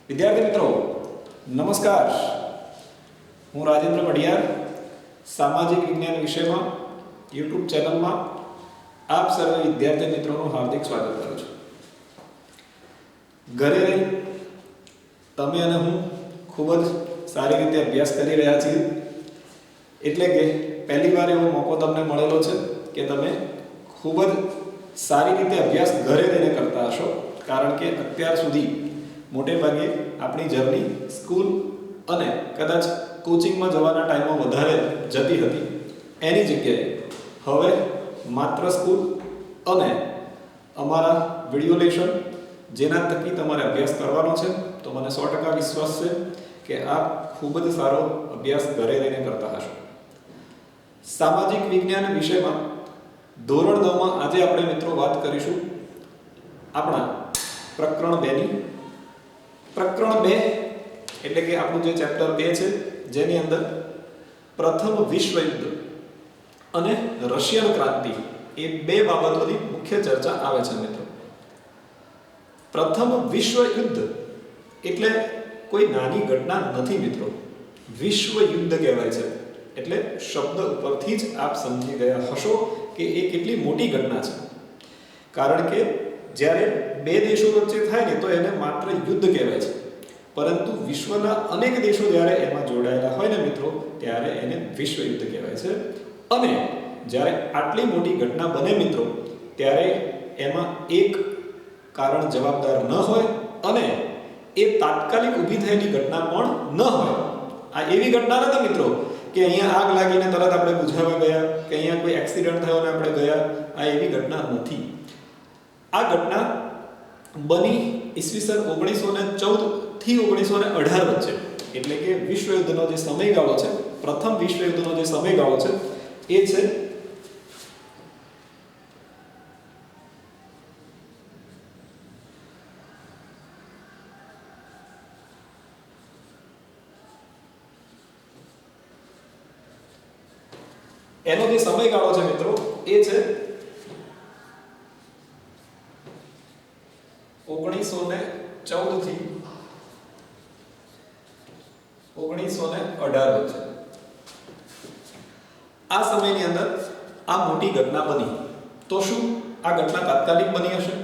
विद्यार्थी मित्रों नमस्कार। हूँ राजेन्द्र पडियार सामाजिक विज्ञान विषय में यूट्यूब चैनल में आप सर्व विद्यार्थी मित्रों हार्दिक स्वागत करूँ छूं। घरे रही तमे अने हूँ खूब ज सारी रीते अभ्यास करी रह्या छीए एटले के पहली बार एवो मौको तमने मळेलो छे के तमे खूब ज सारी रीते अभ्यास घरे रहीने करता हशो, कारण के अत्यार सुधी मोटे भागे अपनी जर्नी स्कूल अने कदाच कोचिंग में जवाना टाइम में वधारे जती हती एनी जग्याए हवे मात्र स्कूल अने अमारा विडियो लेक्चर जेना थकी तमारे अभ्यास करवानो छे। तो मने 100% विश्वास छे के आप खूब ज सारो अभ्यास घरे रहीने करता हशो। सामाजिक विज्ञान विषय में धोरण 9 में आज आपणे मित्रों बात करीशुं आपणा प्रकरण 2 नी। प्रकरण 2 એટલે કે આપણું જે ચેપ્ટર 2 છે જેની અંદર પ્રથમ વિશ્વ યુદ્ધ અને રશિયન ક્રાંતિ એ બે બાબતોની મુખ્ય ચર્ચા આવે છે મિત્રો। પ્રથમ વિશ્વ યુદ્ધ એટલે કોઈ નાની ઘટના નથી મિત્રો, વિશ્વ યુદ્ધ કહેવાય છે એટલે શબ્દ ઉપરથી જ આપ સમજી ગયા હશો કે એ કેટલી મોટી ઘટના છે। કારણ કે જ્યારે બે દેશો વચ્ચે થાય ને તો એને માત્ર યુદ્ધ કહેવાય છે, પરંતુ વિશ્વના અનેક દેશો જ્યારે એમાં જોડાયેલા હોય ને મિત્રો ત્યારે એને વિશ્વ યુદ્ધ કહેવાય છે। અને જ્યારે આટલી મોટી ઘટના બને મિત્રો ત્યારે એમાં એક કારણ જવાબદાર ન હોય અને એ તાત્કાલિક ઊભી થયેલી ઘટના પણ ન હોય। આ એવી ઘટના નથી મિત્રો કે અહીંયા આગ લાગીને તરત આપણે બુઝાવવા ગયા કે અહીંયા કોઈ એક્સિડન્ટ થયો ને આપણે ગયા, આ એવી ઘટના નથી। આ ઘટના બની ઈસવીસન 1914 થી 1918 વચ્ચે, એટલે કે વિશ્વ યુદ્ધનો જે સમયગાળો છે, પ્રથમ વિશ્વ યુદ્ધનો જે સમયગાળો છે એ છે એનો જે સમયગાળો છે મિત્રો એ છે 1914 થી 1918 વચ્ચે। આ સમયની અંદર આ મોટી ઘટના બની। તો શું આ ઘટના તાત્કાલિક બની હશે?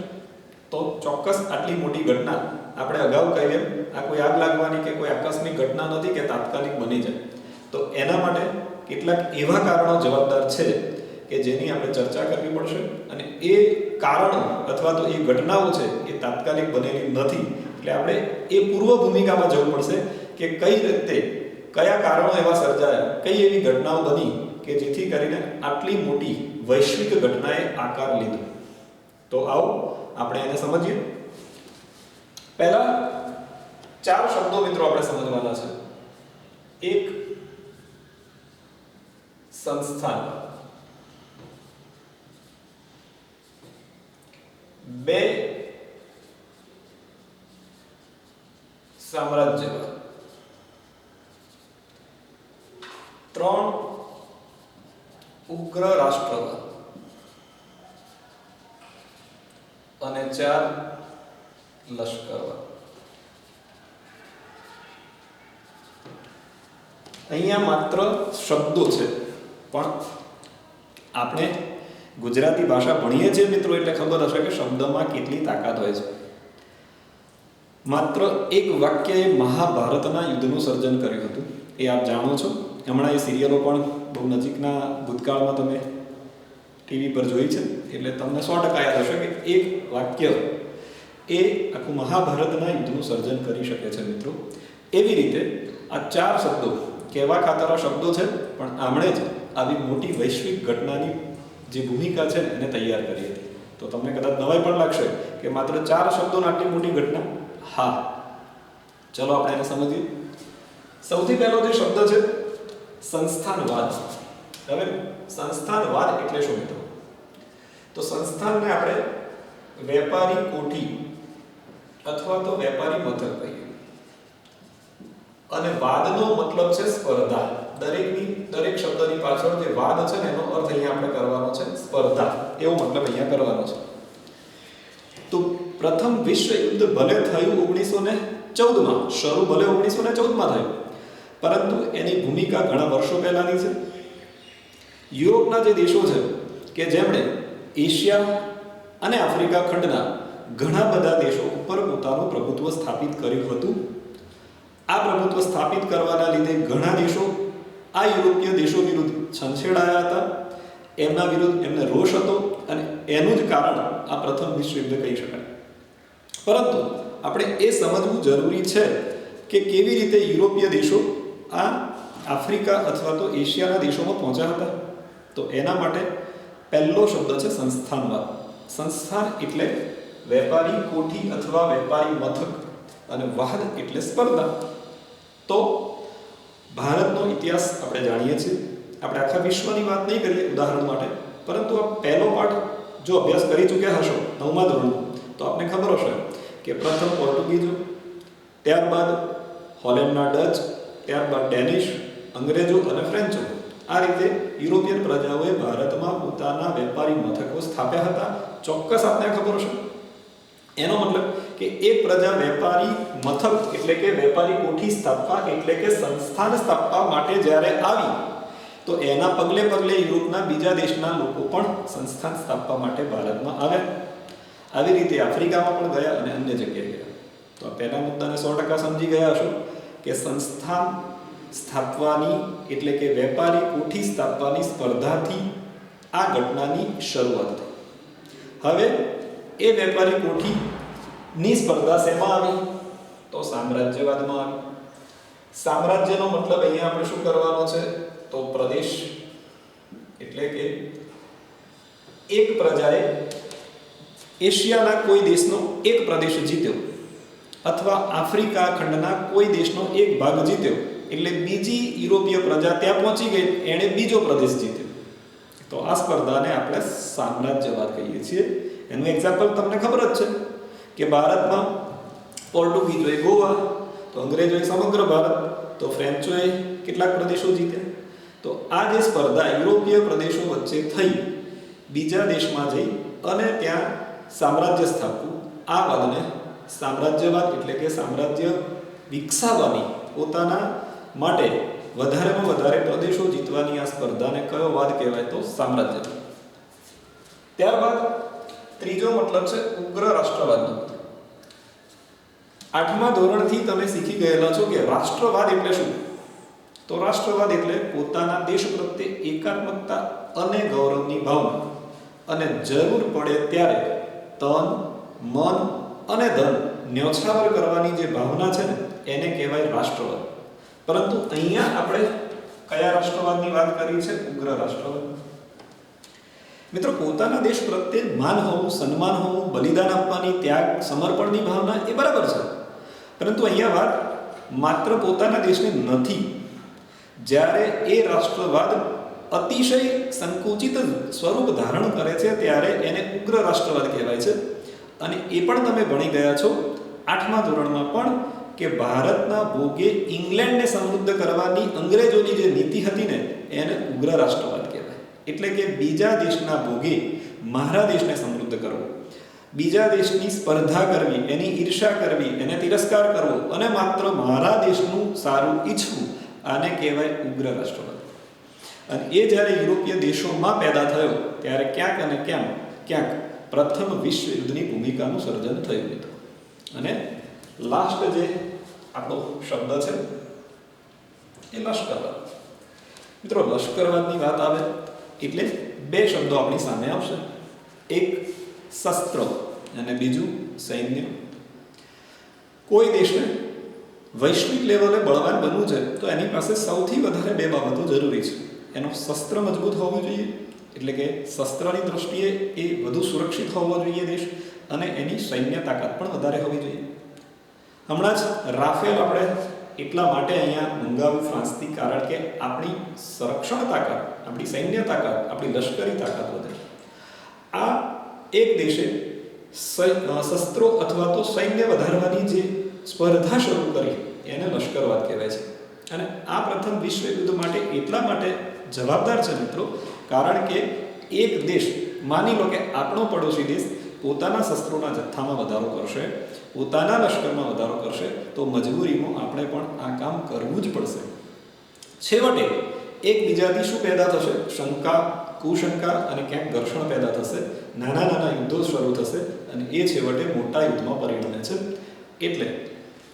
તો ચોક્કસ આટલી મોટી ઘટના આપણે અગાઉ કહીએ આ કોઈ આગ લાગવાની કે કોઈ આકસ્મિક ઘટના નથી કે તાત્કાલિક બની જાય। તો એના માટે કેટલાક એવા કારણો જવાબદાર છે કે જેની આપણે ચર્ચા કરવી પડશે અને એ કારણો અથવા તો એ ઘટનાઓ છે એ તાત્કાલિક બનેલી નથી, એટલે આપણે એ પૂર્વ ભૂમિકામાં જવું પડશે કે કઈ રીતે કયા કારણો એવા સર્જાયા, કઈ એવી ઘટનાઓ બની કે જેથી કરીને આટલી મોટી વૈશ્વિક ઘટનાએ આકાર લીધો। તો આવો આપણે એને સમજીએ। પહેલા ચાર શબ્દો મિત્રો આપણે સમજવાના છે। એક સંસ્થાન, બે સામ્રાજ્યવાદ, ત્રણ ઉગ્ર રાષ્ટ્રવાદ અને ચાર લશ્કરવાદ। અહીંયા માત્ર શબ્દો છે, પણ આપણે ગુજરાતી ભાષા ભણીએ છીએ મિત્રો એટલે ખબર હશે કે શબ્દમાં કેટલી તાકાત હોય છે। માત્ર એક વાક્યએ મહાભારતના યુદ્ધનું સર્જન કર્યું હતું, એ આપ જાણો છો। હમણાં એ સિરિયલો પણ બહુ નજીકના ભૂતકાળમાં તમે ટીવી પર જોઈ છે, એટલે તમને 100% યાદ હશે કે એક વાક્ય એ આખું મહાભારતના યુદ્ધનું સર્જન કરી શકે છે મિત્રો। એવી રીતે આ ચાર શબ્દો કહેવા ખાતરા શબ્દો છે, પણ આમણે જ આવી મોટી વૈશ્વિક ઘટનાની જે ભૂમિકા છે એને તૈયાર કરી હતી। તો તમને કદાચ નવાઈ પણ લાગશે કે માત્ર ચાર શબ્દોની આટલી મોટી ઘટના। હા, ચલો આપણે એને સમજીએ। સૌથી પહેલો જે શબ્દ છે સંસ્થાનવાદ। હવે સંસ્થાનવાદ એટલે શું મિત્રો? તો સંસ્થાનને આપણે વેપારી કોઠી અથવા તો વેપારી મથક કહીએ, અને વાદનો મતલબ છે સ્પર્ધા। દરેક શબ્દની પાછળ જે વાદ છે ને એનો અર્થ અહીંયા આપણે કરવાનો છે સ્પર્ધા, એવો મતલબ અહીંયા કરવાનો છે। તો પ્રથમ વિશ્વ યુદ્ધ ભલે થયું 1914માં, શરૂ ભલે 1914માં થયું, પરંતુ એની ભૂમિકા ઘણા વર્ષો પહેલાની છે. યુરોપના જે દેશો છે કે જેમણે એશિયા અને આફ્રિકા ખંડના ઘણા બધા દેશો ઉપર પોતાનું પ્રભુત્વ સ્થાપિત કર્યું હતું. આ પ્રભુત્વ સ્થાપિત કરવાના લીધે ઘણા દેશો આ યુરોપીય દેશો વિરુદ્ધ છંછેડાયા હતા. એમના વિરુદ્ધ એમને રોષ હતો અને એનું જ કારણ આ પ્રથમ વિશ્વ યુદ્ધ કહી શકાય. પરંતુ આપણે એ સમજવું જરૂરી છે કે કેવી રીતે યુરોપીય દેશો આ આફ્રિકા અથવા તો એશિયાના દેશોમાં પહોંચ્યા હતા. તો એના માટે પહેલો શબ્દ છે સંસ્થાનવાદ. સંસ્થાન એટલે વેપારી કોઠી અથવા વેપારી મથક અને વાદ એટલે સ્પર્ધા. તો ભારતનો ઇતિહાસ આપણે જાણીએ છીએ. આપણે આખા વિશ્વની વાત નહીં કરીએ ઉદાહરણ માટે, પરંતુ આ પહેલો પાઠ જો અભ્યાસ કરી ચૂક્યા હશો 9મા ધોરણમાં, તો આપને ખબર હશે કે પ્રથમ પોર્ટુગીઝો, ત્યારબાદ હોલેન્ડના ડચ, ત્યારબાદ ડેનિશ, અંગ્રેજો અને ફ્રેન્ચો, આ રીતે યુરોપિયન પ્રજાઓએ ભારતમાં પોતાના વેપારી મથકો સ્થાપ્યા હતા. ચોક્કસ આપને ખબર હશે. એનો મતલબ કે એક પ્રજા વેપારી મથક એટલે કે વેપારી કોઠી સ્થાપવા એટલે કે સંસ્થાન સ્થાપવા માટે જ્યારે આવી, તો એના પગલે પગલે યુરોપના બીજા દેશના લોકો પણ સંસ્થાન સ્થાપવા માટે ભારતમાં આવ્યા. આવી રીતે આફ્રિકામાં પણ ગયા અને અન્ય જગ્યાએ ગયા. તો આ પહેલા મુદ્દાને 100% સમજી ગયા હશો કે સંસ્થાન સ્થાપવાની એટલે કે વેપારી કોઠી સ્થાપવાની સ્પર્ધાથી આ ઘટનાની શરૂઆત થઈ. હવે એ વેપારી કોઠીની સ્પર્ધા શેમાં આવી? તો સામ્રાજ્યવાદમાં આવી. સામ્રાજ્યનો મતલબ અહીંયા આપણે શું કરવાનો છે? તો પ્રદેશ, એટલે કે એક પ્રજાએ એશિયાના કોઈ દેશનો એક પ્રદેશ જીત્યો અથવા આફ્રિકા ખંડના કોઈ દેશનો એક ભાગ જીત્યો, એટલે બીજી યુરોપીય પ્રજા ત્યાં પહોંચી ગઈ, એણે બીજો પ્રદેશ જીત્યો. તો આ સ્પર્ધાને આપણે સામ્રાજ્યવાદ કહીએ છીએ. એનું એક્ઝામ્પલ તમને ખબર જ છે કે ભારતમાં પોર્ટુગીઝોએ ગોવા, તો અંગ્રેજોએ સમગ્ર ભારત, તો ફ્રેન્ચોએ કેટલાક પ્રદેશો જીત્યા. તો આ જે સ્પર્ધા યુરોપીય પ્રદેશો વચ્ચે થઈ, બીજા દેશમાં જઈ અને ત્યાં સામ્રાજ્ય સ્થાપવું, આ વાદને સામ્રાજ્યવાદ એટલે કે સામ્રાજ્ય વિકસાવવાની, પોતાના માટે વધારેમાં વધારે પ્રદેશો જીતવાની આ સ્પર્ધાને કયો વાદ કહેવાય? તો સામ્રાજ્યવાદ. ત્યારબાદ ત્રીજો મતલબ છે ઉગ્ર રાષ્ટ્રવાદનો. 8મા ધોરણથી તમે શીખી ગયેલા છો કે રાષ્ટ્રવાદ એટલે શું? તો રાષ્ટ્રવાદ એટલે પોતાના દેશ પ્રત્યે એકાત્મકતા અને ગૌરવની ભાવના, અને જરૂર પડે ત્યારે તન, મન અને ધન ન્યોછાવર કરવાની જે ભાવના છે ને, એને કહેવાય રાષ્ટ્રવાદ. પરંતુ અહીંયા આપણે કયા રાષ્ટ્રવાદની વાત કરી છે? ઉગ્ર રાષ્ટ્રવાદ. મિત્રો, પોતાના દેશ પ્રત્યે માન હોવું, સન્માન હોવું, બલિદાન આપવાની, ત્યાગ, સમર્પણની ભાવના એ બરાબર છે. પરંતુ અહીંયા વાત માત્ર પોતાના દેશની નથી. જ્યારે એ રાષ્ટ્રવાદ અતિશય સંકુચિત સ્વરૂપ ધારણ કરે છે ત્યારે એને ઉગ્ર રાષ્ટ્રવાદ કહેવાય છે. અને એ પણ તમે ભણી ગયા છો 8મા ધોરણમાં પણ કે ભારતના ભોગે ઇંગ્લેન્ડને સમૃદ્ધ કરવાની અંગ્રેજોની જે નીતિ હતી ને, એને ઉગ્ર રાષ્ટ્રવાદ કહેવાય. એટલે કે બીજા દેશના ભોગે મારા દેશને સમૃદ્ધ કરવો, બીજા દેશની સ્પર્ધા કરવી, એની ઈર્ષા કરવી, એને તિરસ્કાર કરવો અને માત્ર મારા દેશનું સારું ઈચ્છવું, આને કહેવાય ઉગ્ર રાષ્ટ્રવાદ. અને એ જ્યારે યુરોપીય દેશોમાં પેદા થયો ત્યારે ક્યાંક અને ક્યાંક પ્રથમ વિશ્વ યુદ્ધની ભૂમિકાનું સર્જન થયું હતું. અને લાસ્ટ જે આપણો શબ્દ છે એ લશ્કરવાદ. મિત્રો, લશ્કરવાદની વાત આવે એટલે બે શબ્દો આપણી સામે આવશે. એક શસ્ત્ર અને બીજું સૈન્ય. કોઈ દેશને વૈશ્વિક લેવલે બળવાન બનવું છે તો એની પાસે સૌથી વધારે બે બાબતો જરૂરી છે. એનો શસ્ત્ર મજબૂત હોવો જોઈએ, એટલે કે શસ્ત્રની દ્રષ્ટિએ એ વધુ સુરક્ષિત હોવો જોઈએ દેશ, અને એની સૈન્ય તાકાત પણ વધારે હોવી જોઈએ. હમણાં જ રાફેલ આપણે એટલા માટે અહીંયા મંગાવ્યું ફ્રાન્સથી, કારણ કે આપણી સંરક્ષણ તાકાત, આપણી સૈન્ય તાકાત, આપણી લશ્કરી તાકાત વધે. આ એક દેશે શસ્ત્રો અથવા તો સૈન્ય વધારવાની જે સ્પર્ધા શરૂ કરી એને લશ્કરવાદ કહેવાય છે. અને આ પ્રથમ વિશ્વ યુદ્ધ માટે એટલા માટે જવાબદાર છે મિત્રો, કારણ કે એક દેશ, માની લો કે આપણો પડોશી દેશ પોતાના શસ્ત્રોના જથ્થામાં વધારો કરશે, પોતાના લશ્કરમાં વધારો કરશે, તો મજબૂરીમાં આપણે પણ આ કામ કરવું જ પડશે. છેવટે એકબીજાથી શું પેદા થશે? શંકા, કુશંકા અને ક્યાંક ઘર્ષણ પેદા થશે. નાના નાના યુદ્ધો શરૂ થશે અને એ છેવટે મોટા યુદ્ધમાં પરિણમે છે. એટલે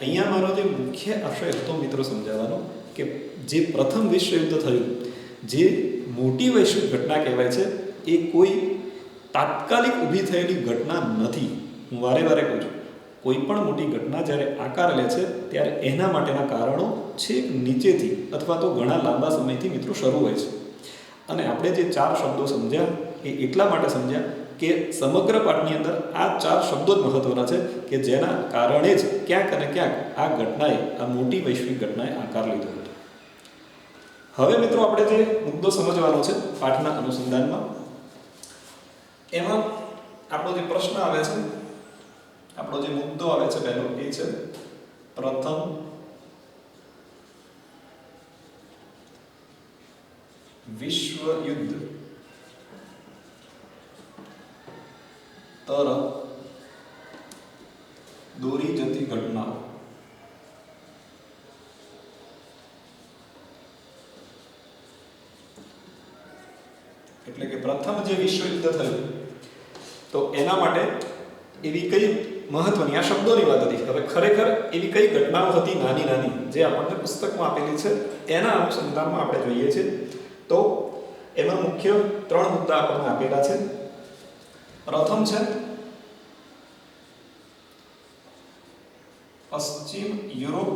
અહીંયા મારો જે મુખ્ય આશય હતો મિત્રો સમજાવવાનો, કે જે પ્રથમ વિશ્વ યુદ્ધ થયું, જે મોટી વૈશ્વિક ઘટના કહેવાય છે, એ કોઈ તાત્કાલિક ઊભી થયેલી ઘટના નથી. હું વારે વારે કહું છું, કોઈ પણ મોટી ઘટના જ્યારે આકાર લે છે ત્યારે એના માટેના કારણો છેક નીચેથી અથવા તો ઘણા લાંબા સમયથી મિત્રો શરૂ હોય છે. અને આપણે જે 4 શબ્દો સમજ્યા એ એટલા માટે સમજ્યા કે સમગ્ર પાઠની અંદર આ 4 શબ્દો જ મહત્વના છે, કે જેના કારણે જ ક્યાંક અને ક્યાંક આ ઘટનાએ, આ મોટી વૈશ્વિક ઘટનાએ આકાર લીધો હતો. હવે મિત્રો આપણે જે મુદ્દો સમજવાનો છે પાઠના અનુસંધાનમાં, એમાં આપણો જે પ્રશ્ન આવે છે, આપણો જે મુદ્દો આવે છે પહેલો, એ છે પ્રથમ વિશ્વ યુદ્ધ તરફ દોરી જતી ઘટનાઓ. એટલે કે પ્રથમ જે વિશ્વ યુદ્ધ થયું, તો એના માટે એવી કઈ મહત્વની, આ શબ્દોની વાત હતી, હવે ખરેખર એવી કઈ ઘટનાઓ હતી નાની નાની જે આપણને પુસ્તકમાં આપેલી છે, એના અનુસંધાનમાં આપણે જોઈએ છીએ. તો એમાં મુખ્ય 3 મુદ્દા આપણને આપેલા છે. પ્રથમ છે પશ્ચિમ યુરોપ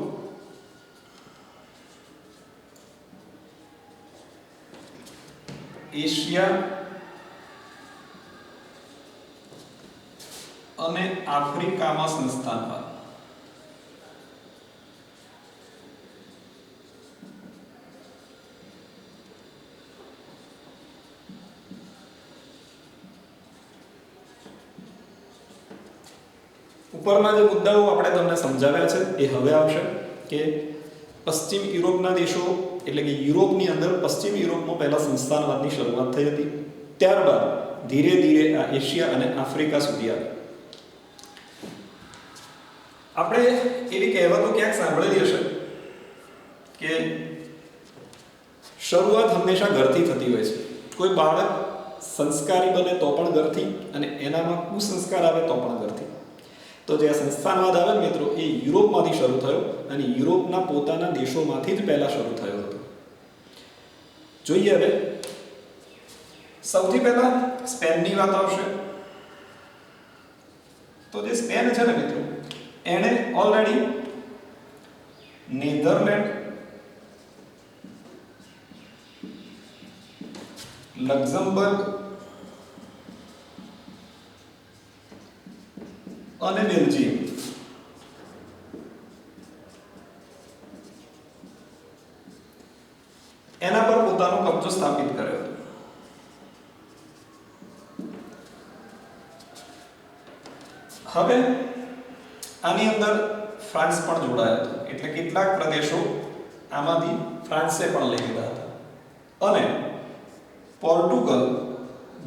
એશિયા અને આફ્રિકામાં સંસ્થાનવાદ. ઉપરના જે મુદ્દાઓ આપણે તમને સમજાવ્યા છે એ હવે આવશે, કે પશ્ચિમ યુરોપના દેશો, એટલે કે યુરોપની અંદર પશ્ચિમ યુરોપમાં પહેલા સંસ્થાનવાદની શરૂઆત થઈ હતી, ત્યારબાદ ધીરે ધીરે આ એશિયા અને આફ્રિકા સુધી આવી. આપણે એવી કહેવતો ક્યાંક સાંભળેલી હશે કે શરૂઆત હંમેશા ઘરથી થતી હોય છે. કોઈ બાળક સંસ્કારી બને તો પણ ઘરથી, અને એનામાં કુસંસ્કાર આવે તો પણ ઘરથી. તો જે સંસ્થાનવાદ આવે મિત્રો, એ યુરોપમાંથી શરૂ થયો અને યુરોપના પોતાના દેશોમાંથી જ પહેલા શરૂ થયો હતો. જોઈએ હવે, સૌથી પહેલા સ્પેનની વાત આવશે. તો જે સ્પેન છે ને મિત્રો, એણે ઓલરેડી નેધરલેન્ડ, લક્ઝમબર્ગ અને બેલ્જિયમ એના પર પોતાનો કબજો સ્થાપિત કર્યો હતો. હવે આની અંદર ફ્રાન્સ પણ જોડાયો હતો, એટલે કેટલાક પ્રદેશો આમાંથી ફ્રાન્સે પણ લઈ લીધા હતા. અને પોર્ટુગલ,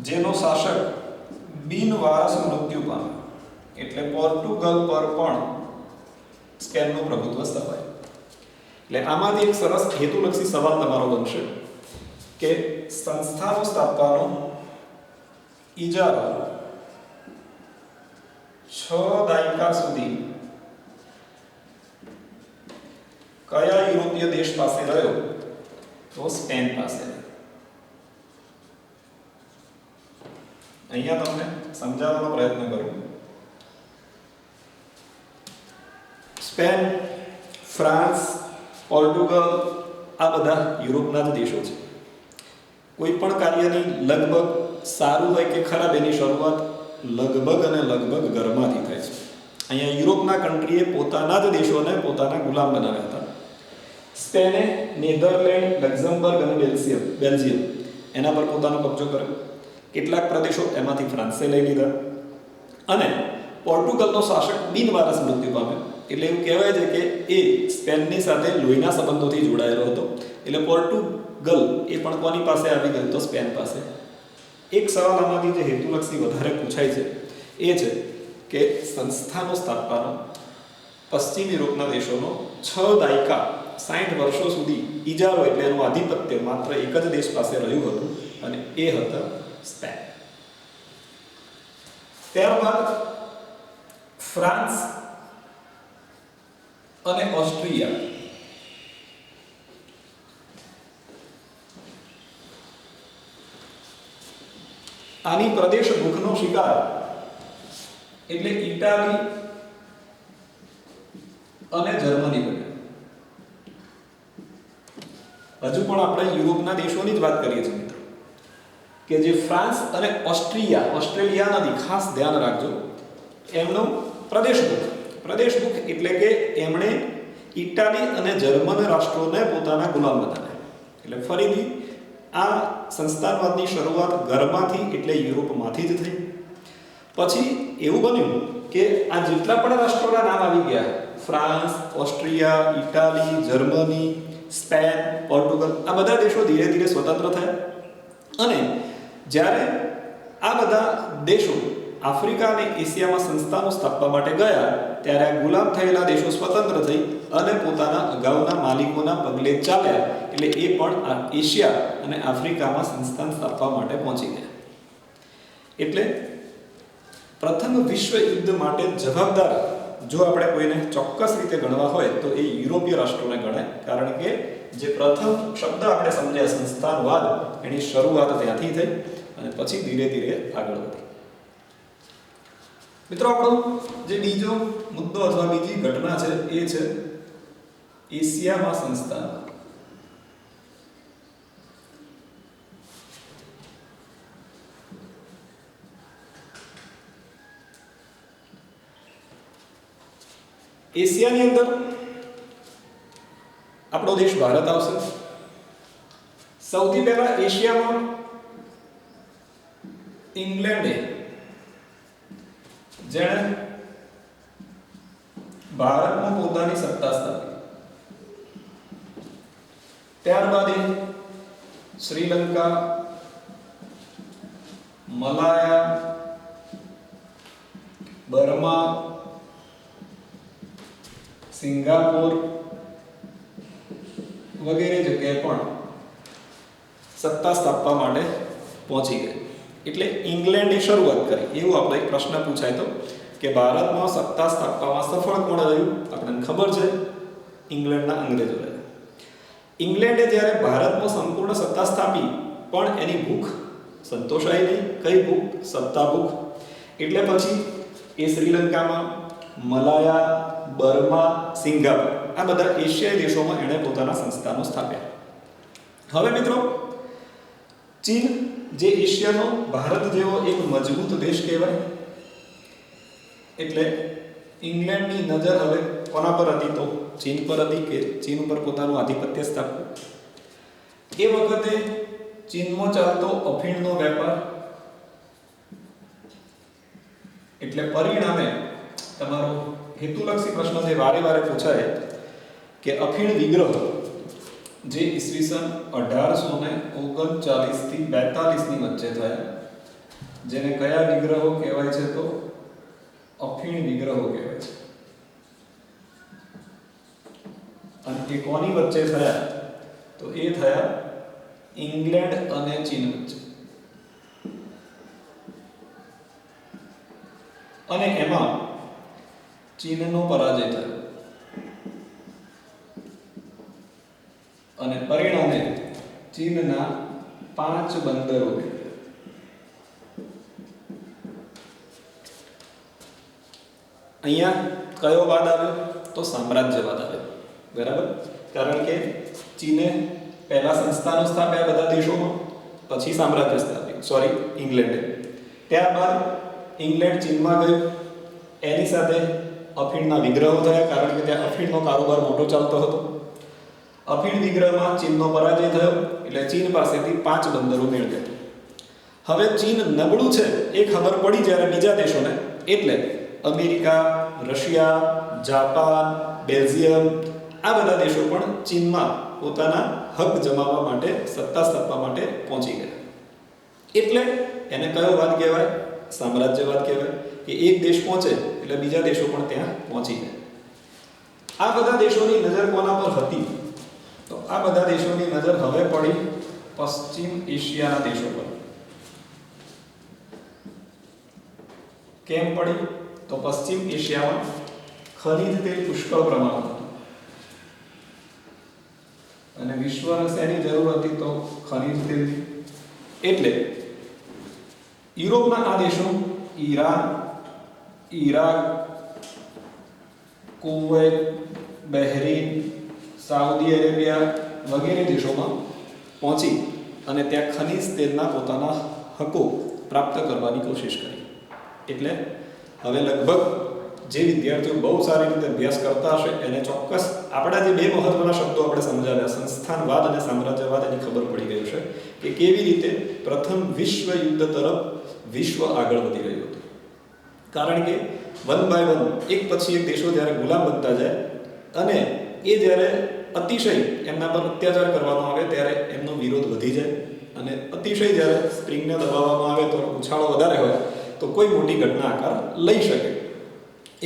જેનો શાસક બિનવારસ મૃત્યુ પામ્યો, એટલે પોર્ટુગલ પર પણ સ્પેનનું પ્રભુત્વ સ્થપાયું. એટલે આમાંથી એક સરસ હેતુલક્ષી સવાલ તમારો બનશે કે સંસ્થાનો સ્થાપવાનો ઇજારો 6 દાયકા સુધી કયા યુરોપીય દેશ પાસે રહ્યો? તો સ્પેન પાસે. અહીંયા તમને સમજાવવાનો પ્રયત્ન કરું. સ્પેન, ફ્રાન્સ, પોર્ટુગલ આ બધા યુરોપના જ દેશો છે. કોઈ પણ કાર્યની લગભગ સારું હોય કે ખરાબ, એની શરૂઆત લગભગ અને લગભગ ઘરમાંથી થાય છે. અહીંયા યુરોપના કન્ટ્રીએ પોતાના જ દેશોને પોતાના ગુલામ બનાવ્યા હતા. સ્પેને નેધરલેન્ડ, લક્ઝમબર્ગ અને બેલ્જિયમ એના પર પોતાનો કબજો કર્યો. કેટલાક પ્રદેશો એમાંથી ફ્રાન્સે લઈ લીધા. અને પોર્ટુગલનો શાસક બિનવારસ મૃત્યુ પામ્યો. એટલે એવું કહેવાય છે કે એ સ્પેનની સાથે લોહીના સંબંધોથી જોડાયેલો હતો. એટલે પોર્ટુગલ એ પણ કોની પાસે આવી ગયું? તો સ્પેન પાસે. એક સવાલ આમાંથી જે હેતુલક્ષી વધારે પૂછાય છે એ છે કે સંસ્થાનો સ્થાપવાનો પશ્ચિમ યુરોપના દેશોનો 6 દાયકા 60 વર્ષો સુધી ઇજારો એટલે એનું આધિપત્ય માત્ર એક જ દેશ પાસે રહ્યું હતું અને એ હતા સ્પેન. ત્યારબાદ ફ્રાન્સ અને ઓસ્ટ્રિયા આની પ્રદેશ ભૂખનો શિકાર એટલે ઇટાલી અને જર્મની બન્યા. હજુ પણ આપણે યુરોપના દેશોની જ વાત કરીએ છીએ મિત્રો કે જે ફ્રાન્સ અને ઓસ્ટ્રેલિયા નથી, ખાસ ધ્યાન રાખજો, એમનો પ્રદેશ ભૂખ એટલે કે એમણે ઇટાલી અને જર્મન રાષ્ટ્રોને પોતાના ગુલામ બનાવ્યા. એટલે ફરીથી આ સંસ્થાનવાદની શરૂઆત ઘરમાંથી એટલે યુરોપમાંથી જ થઈ. પછી એવું બન્યું કે આ જેટલા પણ રાષ્ટ્રોના નામ આવી ગયા, France, Austria, Italy, Germany, Spain, Portugal, આ બધા દેશો ધીરે ધીરે સ્વતંત્ર થયા. અને જ્યારે આ બધા દેશો આફ્રિકા અને એશિયામાં સંસ્થાનો સ્થાપવા માટે ગયા ત્યારે આ ગુલામ થયેલા દેશો સ્વતંત્ર થઈ અને પોતાના અગાઉના માલિકોના પગલે ચાલ્યા. એટલે એ પણ આ એશિયા અને આફ્રિકામાં સંસ્થાન સ્થાપવા માટે પહોંચી ગયા. એટલે પ્રથમ વિશ્વ યુદ્ધ માટે જવાબદાર જો આપણે કોઈને ચોક્કસ રીતે ગણવા હોય તો એ યુરોપીય રાષ્ટ્રોને ગણાય. કારણ કે જે પ્રથમ શબ્દ આપણે સમજ્યા સંસ્થાનવાદ, એની શરૂઆત ત્યાંથી થઈ અને પછી ધીરે ધીરે આગળ વધી. મિત્રો, આપણો જે બીજો મુદ્દો અથવા બીજી ઘટના છે એ છે એશિયામાં સંસ્થાન. એશિયાની અંદર આપણો દેશ ભારત આવશે. સૌથી પહેલા એશિયામાં ઇંગ્લેન્ડે જેણે ભારતમાં પોતાની સત્તા સ્થાપી. ત્યારબાદ એ શ્રીલંકા, મલાયા, બર્મા, સિંગાપોર વગેરે જગ્યાએ પણ સત્તા સ્થાપવા માટે પહોંચી ગઈ. એટલે ઇંગ્લેન્ડે શરૂઆત કરી. એવું આપણો એક પ્રશ્ન પૂછાય તો કે ભારતમાં સત્તા સ્થાપવામાં સફળ કોણ રહ્યું? આપણને ખબર છે, ઇંગ્લેન્ડના અંગ્રેજો રહ્યા. ઇંગ્લેન્ડે જ્યારે ભારતમાં સંપૂર્ણ સત્તા સ્થાપી પણ એની ભૂખ સંતોષાઈ નહીં. કઈ ભૂખ? સત્તા ભૂખ. એટલે પછી એ શ્રીલંકામાં, મલાયા, બર્મા, સિંગાપોર આ બધા એશિયાઈ દેશોમાં એણે પોતાના સંસ્થાનો સ્થાપ્યા. હવે મિત્રો, ચીન જે એશિયાનો ભારત જેવો એક મજબૂત દેશ કહેવાય, એટલે ઇંગ્લેન્ડની નજર હવે કોના પર હતી? તો ચીન પર હતી કે ચીન ઉપર પોતાનું આધિપત્ય સ્થાપવું. એ વખતે ચીનમાં ચાલતો અફીણનો વેપાર, એટલે પરિણામે તમારો હેતુલક્ષી પ્રશ્ન જે વારે વારે પૂછાય કે અફીણ વિગ્રહ જે ઈસવીસન 1839 થી 42 ની વચ્ચે થયા, જેને કયા વિગ્રહો કહેવાય છે? તો અફીણ વિગ્રહો કહેવાય છે. અને એ કોની વચ્ચે થયા? તો એ થયા ઇંગ્લેન્ડ અને ચીન વચ્ચે. અને એમાં ચીનનો પરાજય થયો અને પરિણામે ચીનના 5 બંદરો અહીંયા કયો વાદ આવ્યો? તો સામ્રાજ્યવાદ આવ્યો. બરાબર? કારણ કે ચીને પહેલા સંસ્થાનો સ્થાપ્યા બધા દેશોમાં, પછી સામ્રાજ્ય સ્થાપ્યું, ઇંગ્લેન્ડે. ત્યારબાદ ઇંગ્લેન્ડ ચીનમાં ગયું, એની સાથે અફીણના વિગ્રહો થયા, કારણ કે ત્યાં અફીણનો કારોબાર મોટો ચાલતો હતો. અફીણ વિગ્રહમાં ચીનનો પરાજય થયો, એટલે ચીન પાસેથી 5 બંદરો મેળવ્યા. હવે ચીન નબળું છે એ ખબર પડી જ્યારે બીજા દેશોને, એટલે અમેરિકા, રશિયા, જાપાન, બેલ્જિયમ આ બધા દેશો પણ ચીનમાં પોતાના હક જમાવવા માટે, સત્તા સ્થાપવા માટે પહોંચી ગયા. એટલે એને કયો વાદ કહેવાય? સામ્રાજ્યવાદ કહેવાય. કે એક દેશ પહોંચે એટલે બીજા દેશો પણ ત્યાં પહોંચી જાય. આ બધા દેશોની નજર કોના પર હતી? તો આ બધા દેશોની નજર હવે પડી પશ્ચિમ એશિયાના દેશો પર. કેમ પડી? તો પશ્ચિમ એશિયામાં ખનિજ તેલ પુષ્કળ પ્રમાણમાં હતું અને વિશ્વને શેની જરૂર હતી? તો ખનિજ તેલની. એટલે યુરોપના આ દેશો Iran, Iraq, Kuwait, Bahrain, Saudi Arabia વગેરે દેશોમાં પહોંચી અને ત્યાં ખનિજ તેલના પોતાના હકો પ્રાપ્ત કરવાની કોશિશ કરી. એટલે હવે લગભગ જે વિદ્યાર્થીઓ બહુ સારી રીતે અભ્યાસ કરતા હશે એને ચોક્કસ આપણા જે બે મહત્વના શબ્દો આપણે સમજાવ્યા, સંસ્થાનવાદ અને સામ્રાજ્યવાદ, એની ખબર પડી ગઈ છે કે કેવી રીતે પ્રથમ વિશ્વ યુદ્ધ તરફ વિશ્વ આગળ વધી રહ્યું હતું. કારણ કે વન બાય વન, એક પછી એક દેશો જ્યારે ગુલામ બનતા જાય અને એ જ્યારે અતિશય એમના પર અત્યાચાર કરવામાં આવે ત્યારે એમનો વિરોધ વધી જાય અને અતિશય જ્યારે સ્પ્રિંગને દબાવવામાં આવે તો ઉછાળો વધારે હોય તો કોઈ મોટી ઘટના આકાર લઈ શકે.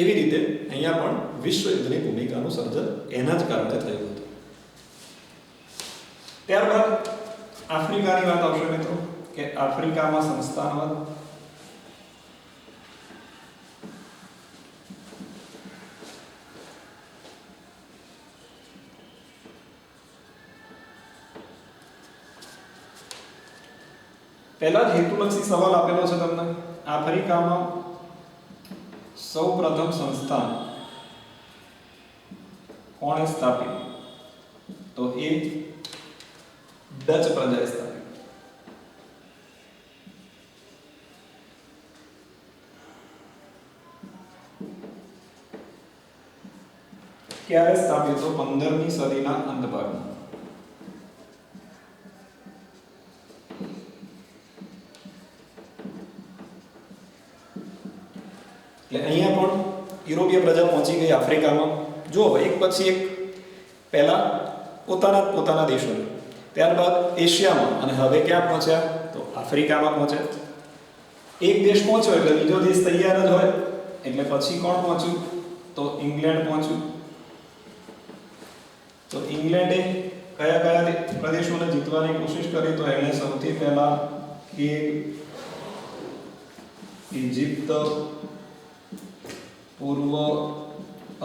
એવી રીતે અહીંયા પણ વિશ્વ યુદ્ધની ભૂમિકાનું સર્જન એના જ કારણે થયું હતું. ત્યારબાદ આફ્રિકાની વાત આવશે મિત્રો, કે આફ્રિકામાં સંસ્થાનવાદ. પહેલા જ હેતુલક્ષી સવાલ આપેલો છે તમને. આફ્રિકામાં સૌ પ્રથમ સંસ્થાન કોણે સ્થાપિત? તો એ ડચ પ્રજાએ સ્થાપિત. ક્યારે સ્થાપિત? તો 15મી સદીના અંત ભાગમાં. એટલે અહીંયા પણ યુરોપીય પ્રજા પહોંચી ગઈ આફ્રિકામાં. જો એક પછી એક પહેલા પોતાના દેશો, ત્યારબાદ એશિયામાં અને હવે ક્યાં પહોંચ્યા? તો આફ્રિકામાં પહોંચ્યા. એક દેશ પહોંચ્યો એટલે બીજો દેશ તૈયાર જ હોય. એટલે પછી કોણ પહોંચ્યું? તો ઇંગ્લેન્ડ પહોંચ્યું. તો ઇંગ્લેન્ડે કયા કયા પ્રદેશોને જીતવાની કોશિશ કરી? તો એણે સૌથી પહેલા ઇજિપ્ત, પૂર્વ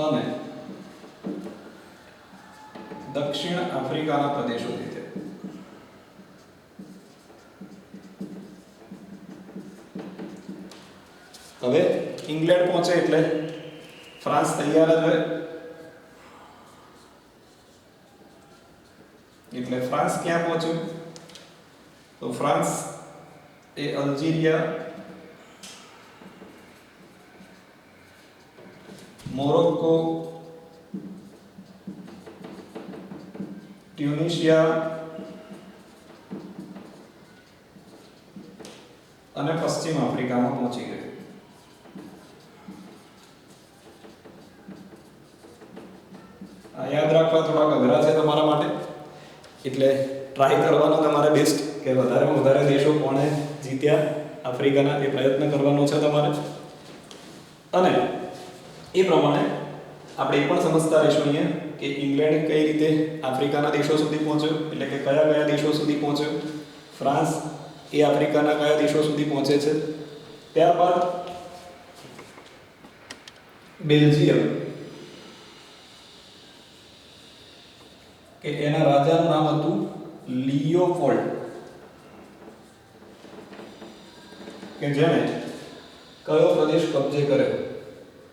અને દક્ષિણ આફ્રિકાના પ્રદેશો જીત્યા. હવે ઇંગ્લેન્ડ પહોંચે એટલે ફ્રાન્સ તૈયાર જ હોય. એટલે ફ્રાન્સ ક્યાં પહોંચ્યું? તો ફ્રાન્સ એ અલ્જીરિયા, મોરોક્કો, ટ્યુનિશિયા અને પશ્ચિમ આફ્રિકામાં પહોંચી ગયું. આ યાદ રાખવા થોડાક અઘરા છે તમારા માટે, એટલે ટ્રાય કરવાનો તમારે બેસ્ટ કે વધારેમાં વધારે દેશો કોણે જીત્યા આફ્રિકાના એ પ્રયત્ન કરવાનો છે તમારે. અને એ પ્રમાણે આપણે એ પણ સમજતા રહીશું અહીંયા કે ઇંગ્લેન્ડ કઈ રીતે આફ્રિકાના દેશો સુધી પહોંચ્યો, એટલે કે કયા કયા દેશો સુધી પહોંચ્યો. ફ્રાન્સ એ આફ્રિકાના કયા દેશો સુધી પહોંચે છે. ત્યારબાદ બેલ્જિયમ, કે એના રાજાનું નામ હતું લિયોપોલ્ડ, કે જેણે કયો પ્રદેશ કબજે કર્યો?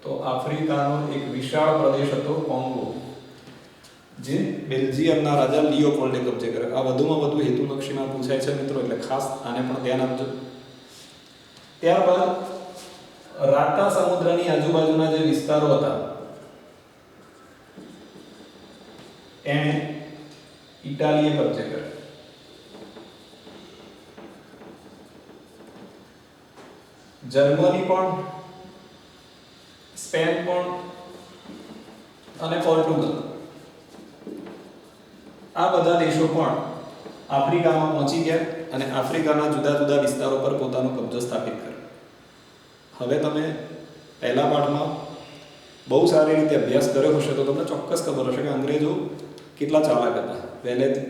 તો આફ્રિકાનો એક વિશાળ પ્રદેશ હતો કોંગો, જે બેલ્જિયમના રાજા લિયોપોલ્ડે કબજે કર્યો. આ વધુમાં વધુ હેતુલક્ષીમાં પૂછાય છે મિત્રો, એટલે ખાસ આને પણ ધ્યાન આપજો. ત્યારબાદ રાતા સમુદ્રની આજુબાજુના જે વિસ્તારો હતા એણે ઇટાલીએ કબજે કર્યો. જર્મની પણ, સ્પેન પણ અને પોર્ટુગલ, આ બધા દેશો પણ આફ્રિકામાં પહોંચી ગયા અને આફ્રિકાના જુદા જુદા વિસ્તારો પર પોતાનો કબજો સ્થાપિત કર્યો. હવે તમે પહેલા પાઠમાં બહુ સારી રીતે અભ્યાસ કર્યો હશે તો તમને ચોક્કસ ખબર હશે કે અંગ્રેજો કેટલા ચાલાક હતા.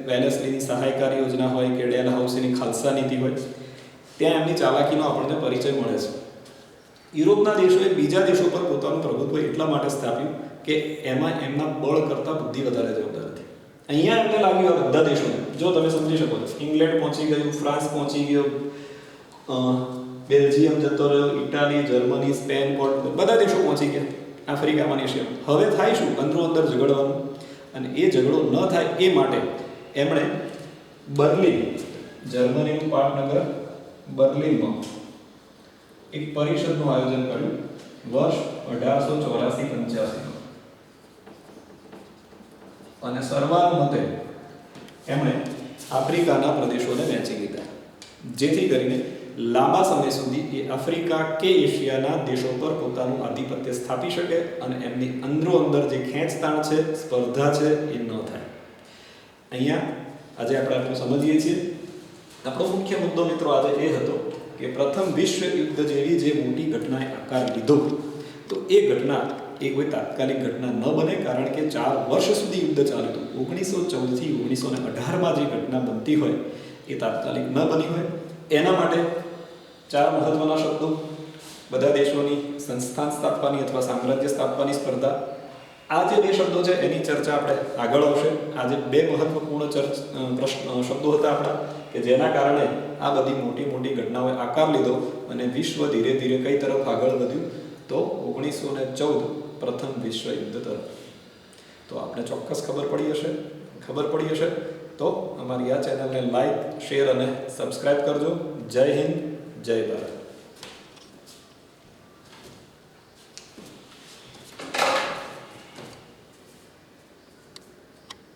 વેલેસ્લીની સહાયકારી યોજના હોય કે ડેલ હાઉસીની ખાલસા નીતિ હોય, ત્યાં એમની ચાલાકીનો આપણને પરિચય મળે છે. યુરોપના દેશોએ બીજા દેશો પર પોતાનું પ્રભુત્વ એટલા માટે સ્થાપ્યું કે એમાં એમના બળ કરતાં બુદ્ધિ વધારે જવાબદાર હતી. અહીંયા એમને લાગ્યું આ બધા દેશોને, જો તમે સમજી શકો છો, ઇંગ્લેન્ડ પહોંચી ગયું, ફ્રાન્સ પહોંચી ગયો, બેલ્જિયમ જતો રહ્યો, ઇટાલી, જર્મની, સ્પેન, પોર્ટુગલ, બધા દેશો પહોંચી ગયા આફ્રિકામાં, એશિયામાં. હવે થાય શું? અંદરો અંદર ઝઘડવાનું. અને એ ઝઘડો ન થાય એ માટે એમણે બર્લિન, જર્મનીનું પાટનગર બર્લિનમાં એક પરિષદનું આયોજન કર્યું વર્ષ 1884-85. અને સર્વાનુમતે એમણે આફ્રિકાના પ્રદેશોને વહેંચી લીધા, જેથી કરીને લાંબા સમય સુધી એ આફ્રિકા કે એશિયાના દેશો પર પોતાનું આધિપત્ય સ્થાપી શકે અને એમની અંદરો અંદર જે ખેંચતાણ છે, સ્પર્ધા છે, એ ન થાય. અહીંયા આજે આપણે આટલું સમજીએ છીએ. આપણો મુખ્ય મુદ્દો મિત્રો આજે એ હતો કે પ્રથમ વિશ્વ યુદ્ધ જેવી જે મોટી ઘટનાએ આકાર લીધો, તો એ ઘટના એ કોઈ તાત્કાલિક ઘટના ન બને, કારણ કે 4 વર્ષ સુધી યુદ્ધ ચાલ્યું. 1914 થી 1918માં જે ઘટના બનતી હોય એ તાત્કાલિક ન બની હોય. એના માટે 4 મહત્વના શબ્દો, બધા દેશોની સંસ્થાન સ્થાપવાની અથવા સામ્રાજ્ય સ્થાપવાની સ્પર્ધા. આ જે 2 શબ્દો છે એની ચર્ચા આપણે આગળ આવશે. આજે 2 મહત્વપૂર્ણ શબ્દો હતા આપણા કે જેના કારણે આ બધી મોટી મોટી ઘટનાઓએ આકાર લીધો અને વિશ્વ ધીરે ધીરે કઈ તરફ આગળ વધ્યું? તો 1914 પ્રથમ વિશ્વ યુદ્ધ તરફ. તો આપણે ચોક્કસ ખબર પડી હશે તો અમારી આ ચેનલને લાઈક, શેર અને સબસ્ક્રાઇબ કરજો. જય હિન્દ, જય ભારત.